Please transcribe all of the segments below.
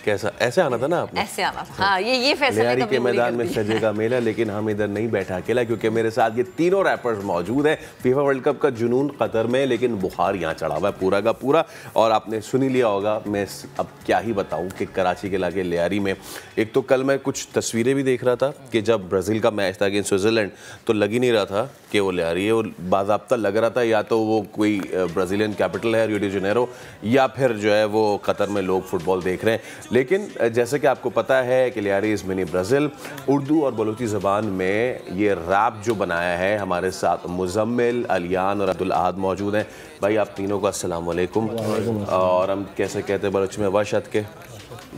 कैसा ऐसे आना था ना आपने? ऐसे आना था। हाँ, ये फैसला लियारी के मैदान में सजेगा मेला, लेकिन हम इधर नहीं बैठा अकेला, क्योंकि मेरे साथ ये तीनों रैपर्स मौजूद हैं। फीफा वर्ल्ड कप का जुनून कतर में, लेकिन बुखार यहाँ चढ़ा हुआ है पूरा का पूरा। और आपने सुन ही लिया होगा, मैं अब क्या ही बताऊँ कि कराची के इलाके लियारी में, एक तो कल मैं कुछ तस्वीरें भी देख रहा था कि जब ब्राज़ील का मैच था अगेंस्ट स्विट्ज़रलैंड, तो लग ही नहीं रहा था कि वो लियारी है। वो बाज़ाब्ता लग रहा था या तो वो कोई ब्राज़ीलियन कैपिटल है, रियो डी जेनेरो, या फिर जो है वो कतर में लोग फुटबॉल देख रहे हैं। लेकिन जैसे कि आपको पता है कि Lyari is mini Brazil, Urdu और बलूची ज़बान में ये रैप जो बनाया है, हमारे साथ मुज़म्मिल, अलियान और अब्दुल अहद मौजूद हैं। भाई आप तीनों को अस्सलाम वालेकुम। और हम कैसे कहते हैं बलूची में वशत के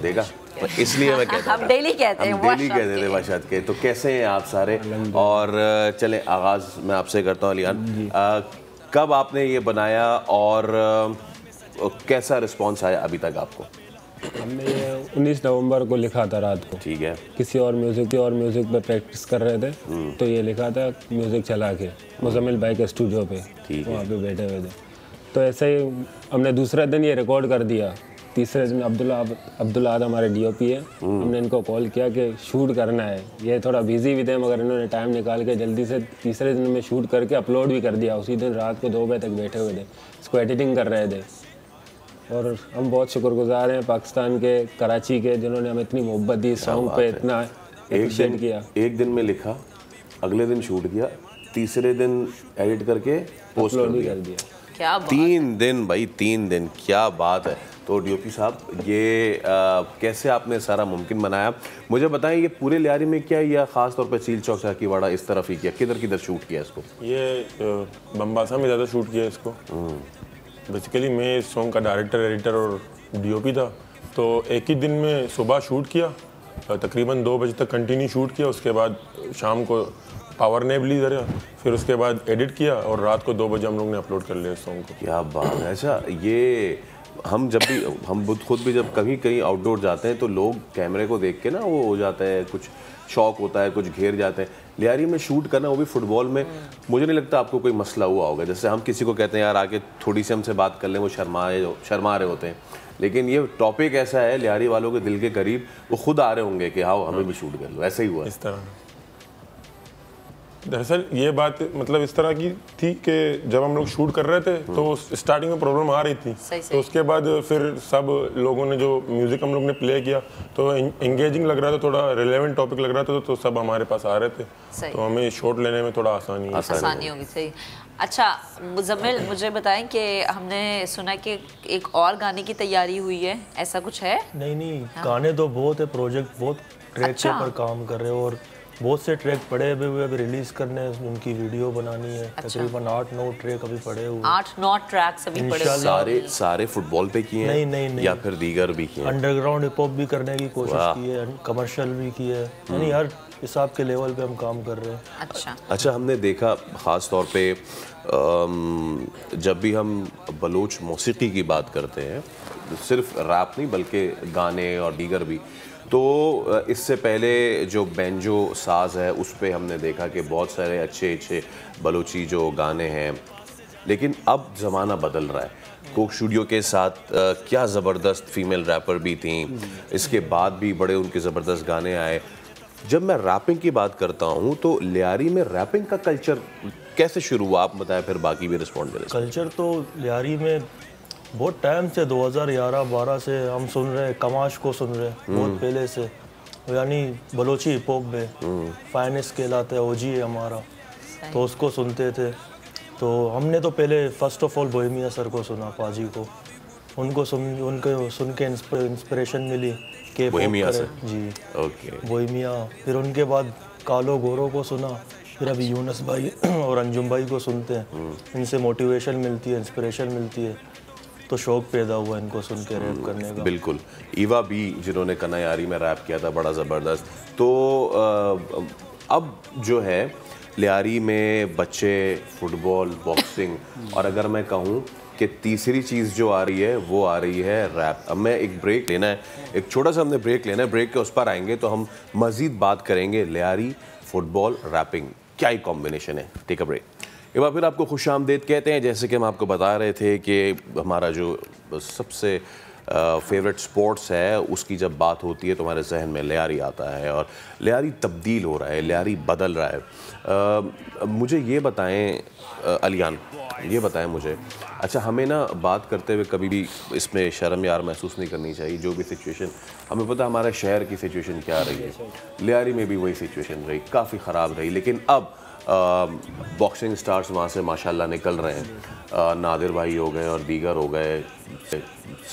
देगा, तो इसलिए मैं कहता हूँ हम डेली कहते हैं, डेली कहते थे वशत के। तो कैसे हैं आप सारे? और चलें आगाज़ मैं आपसे करता हूँ अलियान, कब आपने ये बनाया और कैसा रिस्पॉन्स आया अभी तक आपको? हमने ये 19 नवंबर को लिखा था रात को। ठीक है। किसी और म्यूज़िक पे प्रैक्टिस कर रहे थे, तो ये लिखा था म्यूज़िक चला के मुज़म्मिल भाई के स्टूडियो पे, वहाँ पे बैठे हुए थे। तो ऐसे ही हमने दूसरे दिन ये रिकॉर्ड कर दिया। तीसरे दिन अब्दुल अहद हमारे डीओपी है, हमने इनको कॉल किया कि शूट करना है। ये थोड़ा बिजी भी थे, मगर इन्होंने टाइम निकाल के जल्दी से तीसरे दिन में शूट करके अपलोड भी कर दिया। उसी दिन रात को 2 बजे तक बैठे हुए थे, इसको एडिटिंग कर रहे थे। और हम बहुत शुक्रगुजार हैं पाकिस्तान के, कराची के, जिन्होंने हमें इतनी मोहब्बत दी, सॉन्ग पे इतना अप्रिशिएट किया। एक दिन में लिखा, अगले दिन शूट किया, तीसरे दिन एडिट करके पोस्ट कर दिया। क्या बात 3 दिन भाई, 3 दिन, क्या बात है। तो डीओपी साहब, ये कैसे आपने सारा मुमकिन बनाया? मुझे बताएं, ये पूरे लियारी में क्या, या ख़ास तौर पे सील चौक चाकीवाड़ा इस तरफ ही किया, किधर किधर शूट किया इसको? ये बम्बासा में ज़्यादा शूट किया इसको। बेसिकली मैं इस सॉन्ग का डायरेक्टर, एडिटर और डीओपी था। तो एक ही दिन में सुबह शूट किया, तकरीबन 2 बजे तक कंटिन्यू शूट किया। उसके बाद शाम को पावर नैप ली ज़रा, फिर उसके बाद एडिट किया और रात को 2 बजे हम लोग ने अपलोड कर लिया इस सॉन्ग को। क्या बात है। अच्छा, ये हम खुद भी जब कहीं आउटडोर जाते हैं तो लोग कैमरे को देख के ना वो हो जाते हैं, कुछ शौक होता है, कुछ घेर जाते हैं। लियारी में शूट करना, वो भी फुटबॉल में, मुझे नहीं लगता आपको कोई मसला हुआ होगा। जैसे हम किसी को कहते हैं यार आके थोड़ी सी हमसे बात कर लें, वो शर्मा रहे होते हैं। लेकिन ये टॉपिक ऐसा है लियारी वालों के दिल के करीब, वो खुद आ रहे होंगे कि हाँ हमें भी शूट कर लो। ऐसा ही हुआ इस तरह। दरअसल ये बात मतलब इस तरह की थी कि जब हम लोग शूट कर रहे थे तो स्टार्टिंग में प्रॉब्लम आ रही थी। तो उसके बाद फिर सब लोगों ने जो म्यूज़िक हम लोग ने प्ले किया तो एंगेजिंग लग रहा था, थोड़ा रिलेवेंट टॉपिक लग रहा था, तो सब हमारे पास आ रहे थे। तो हमें शॉट लेने में थोड़ा आसानी होगी। सही। अच्छा मुज़म्मिल, मुझे बताएं कि हमने सुना कि एक और गाने की तैयारी हुई है, ऐसा कुछ है? नहीं, गाने तो बहुत है, प्रोजेक्ट बहुत ट्रैक के ऊपर काम कर रहे हो और बहुत से ट्रैक पड़े हुए अभी रिलीज करने हैं, उनकी वीडियो बनानी है। तकरीबन 8-9 ट्रैक अभी पड़े हुए। 8-9 ट्रैक्स अभी पड़े हुए। सारे फुटबॉल पे किए हैं? नहीं, या फिर दीगर भी किए हैं? अंडरग्राउंड हिप हॉप भी करने की कोशिश की है, कमर्शियल भी की है, यानी हर हिसाब के लेवल पे हम काम कर रहे हैं। अच्छा, हमने देखा ख़ास तौर पे जब भी हम बलोच मौसीकी की बात करते हैं, सिर्फ रैप नहीं बल्कि गाने और दीगर भी, तो इससे पहले जो बैंजो साज है उस पे हमने देखा कि बहुत सारे अच्छे बलोची जो गाने हैं। लेकिन अब ज़माना बदल रहा है। कोक स्टूडियो के साथ क्या ज़बरदस्त फीमेल रैपर भी थी, इसके बाद भी बड़े उनके ज़बरदस्त गाने आए। जब मैं रैपिंग की बात करता हूँ तो लियारी में रैपिंग का कल्चर कैसे शुरू हुआ, आप बताएं, फिर बाकी भी रिस्पॉन्ड करें। कल्चर तो लियारी में बहुत टाइम से 2011-12 से हम सुन रहे हैं, कमाश को सुन रहे हैं बहुत पहले से, यानी बलोची हिप हॉप में फाइनेस कहलाता है, ओजी है हमारा, तो उसको सुनते थे। तो हमने तो पहले first of all Bohemia sir को सुना, पाजी को, उनको सुन के इंस्पिरेशन मिली के बोहेमिया सर जी, ओके बोहेमिया। फिर उनके बाद कालो गोरो को सुना, फिर अभी यूनस भाई और अंजुम भाई को सुनते हैं, इनसे मोटिवेशन मिलती है, इंस्पिरेशन मिलती है, तो शौक पैदा हुआ इनको सुन के रैप करने का। बिल्कुल। ईवा भी जिन्होंने कनायारी में रैप किया था, बड़ा ज़बरदस्त। तो अब जो है लियारी में बच्चे फुटबॉल, बॉक्सिंग, और अगर मैं कहूँ कि तीसरी चीज़ जो आ रही है वो आ रही है रैप। अब मैं एक ब्रेक लेना है, एक छोटा सा हमने ब्रेक लेना है, ब्रेक के उस पर आएंगे तो हम मज़ीद बात करेंगे लियारी, फुटबॉल, रैपिंग, क्या ही कॉम्बिनेशन है। Take a break. एक बार फिर आपको खुशामदीद कहते हैं। जैसे कि हम आपको बता रहे थे कि हमारा जो सबसे फेवरेट स्पोर्ट्स है, उसकी जब बात होती है तुम्हारे जहन में लियारी आता है, और लियारी तब्दील हो रहा है, लियारी बदल रहा है। मुझे ये बताएं अलियान, ये बताएं मुझे, अच्छा हमें ना बात करते हुए कभी भी इसमें शर्म यार महसूस नहीं करनी चाहिए। जो भी सिचुएशन, हमें पता हमारे शहर की सिचुएशन क्या रही है, लियारी में भी वही सिचुएशन रही, काफ़ी ख़राब रही, लेकिन अब बॉक्सिंग स्टार्स वहाँ से माशाल्लाह निकल रहे हैं। नादिर भाई हो गए और दीगर हो गए,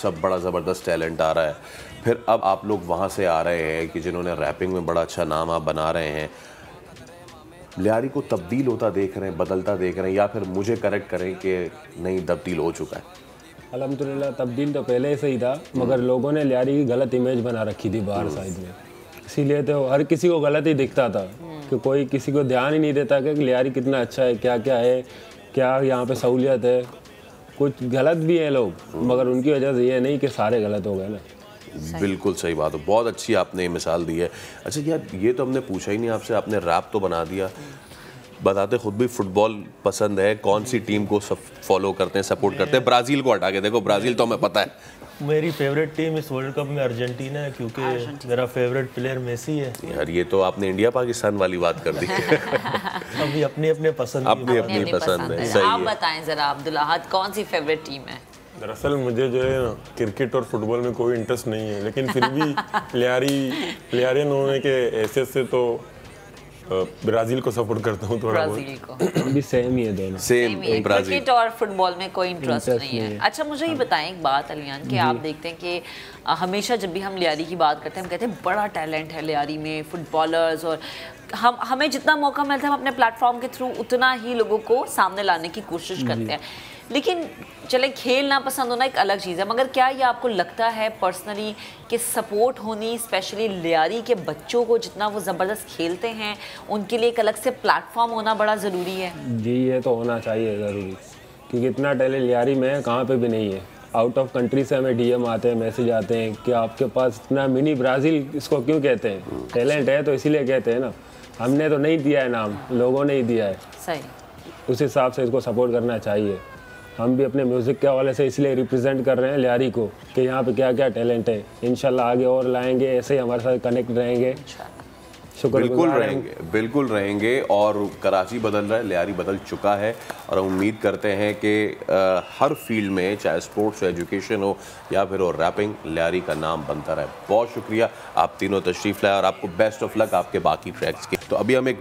सब बड़ा ज़बरदस्त टैलेंट आ रहा है। फिर अब आप लोग वहाँ से आ रहे हैं कि जिन्होंने रैपिंग में बड़ा अच्छा नाम आप बना रहे हैं। लियारी को तब्दील होता देख रहे हैं, बदलता देख रहे हैं, या फिर मुझे करेक्ट करें कि नहीं तब्दील हो चुका है? अल्हम्दुलिल्लाह तब्दील तो पहले से ही था, मगर लोगों ने लियारी की गलत इमेज बना रखी थी बाहर साइड में, इसीलिए तो हर किसी को गलत ही दिखता था कि कोई किसी को ध्यान ही नहीं देता कि लियारी कितना अच्छा है, क्या क्या है, क्या यहाँ पे सहूलियत है। कुछ गलत भी हैं लोग, मगर उनकी वजह से ये नहीं कि सारे गलत हो गए ना। बिल्कुल सही बात है, बहुत अच्छी आपने मिसाल दी है। अच्छा यार, ये तो हमने पूछा ही नहीं आपसे, आपने रैप तो बना दिया, बताते खुद भी फुटबॉल पसंद है, कौन सी टीम को फॉलो करते हैं, सपोर्ट करते हैं? ब्राज़ील को हटा के देखो, ब्राज़ील तो हमें पता है। मेरी फेवरेट टीम इस वर्ल्ड कप में अर्जेंटीना है, क्योंकि मेरा फेवरेट प्लेयर मेसी है। यार ये तो आपने इंडिया पाकिस्तान वाली बात कर दी। अभी अपनी अपने पसंद की अपनी बात है। अपनी पसंद है, आप सही है। बताएं जरा अब्दुल अहद, कौन सी फेवरेट टीम है? दरअसल मुझे जो है ना क्रिकेट और फुटबॉल में कोई इंटरेस्ट नहीं है, लेकिन फिर भी लियारियन होने के हैसियत से तो ब्राज़ील को सपोर्ट करता हूँ थोड़ा बहुत। ब्राजील को अभी सेम ही है दोनों। Same Brazil. क्रिकेट और फुटबॉल में कोई इंटरेस्ट नहीं है। अच्छा मुझे ये बताएं एक बात अलियान, कि आप देखते हैं कि हमेशा जब भी हम लियारी की बात करते हैं, हम कहते हैं बड़ा टैलेंट है लियारी में, फुटबॉलर्स, और हमें जितना मौका मिलता है हम अपने प्लेटफॉर्म के थ्रू उतना ही लोगों को सामने लाने की कोशिश करते हैं। लेकिन चले खेल ना पसंद होना एक अलग चीज़ है, मगर क्या ये आपको लगता है पर्सनली कि सपोर्ट होनी, स्पेशली लियारी के बच्चों को जितना वो ज़बरदस्त खेलते हैं उनके लिए एक अलग से प्लेटफॉर्म होना बड़ा ज़रूरी है? जी ये तो होना चाहिए ज़रूरी, क्योंकि इतना टैलेंट लियारी में कहाँ पे भी नहीं है। आउट ऑफ कंट्री से हमें डीएम आते हैं, मैसेज आते हैं कि आपके पास इतना मिनी ब्राज़ील इसको क्यों कहते हैं, टैलेंट है तो इसीलिए कहते हैं ना। हमने तो नहीं दिया है नाम, लोगों ने ही दिया है। सही, उस हिसाब से इसको सपोर्ट करना चाहिए। हम भी अपने म्यूज़िक के हवाले से इसलिए रिप्रेजेंट कर रहे हैं लियारी को कि यहाँ पे क्या क्या टैलेंट है। इंशाल्लाह आगे और लाएंगे, ऐसे ही हमारे साथ कनेक्ट रहेंगे। बिल्कुल रहेंगे। और कराची बदल रहा है, लियारी बदल चुका है, और हम उम्मीद करते हैं कि हर फील्ड में, चाहे स्पोर्ट्स हो, एजुकेशन हो, या फिर हो रैपिंग, लियारी का नाम बनता रहे। बहुत शुक्रिया, आप तीनों तशरीफ़ लाए, और आपको बेस्ट ऑफ लक आपके बाकी ट्रैक्स के। तो अभी हम एक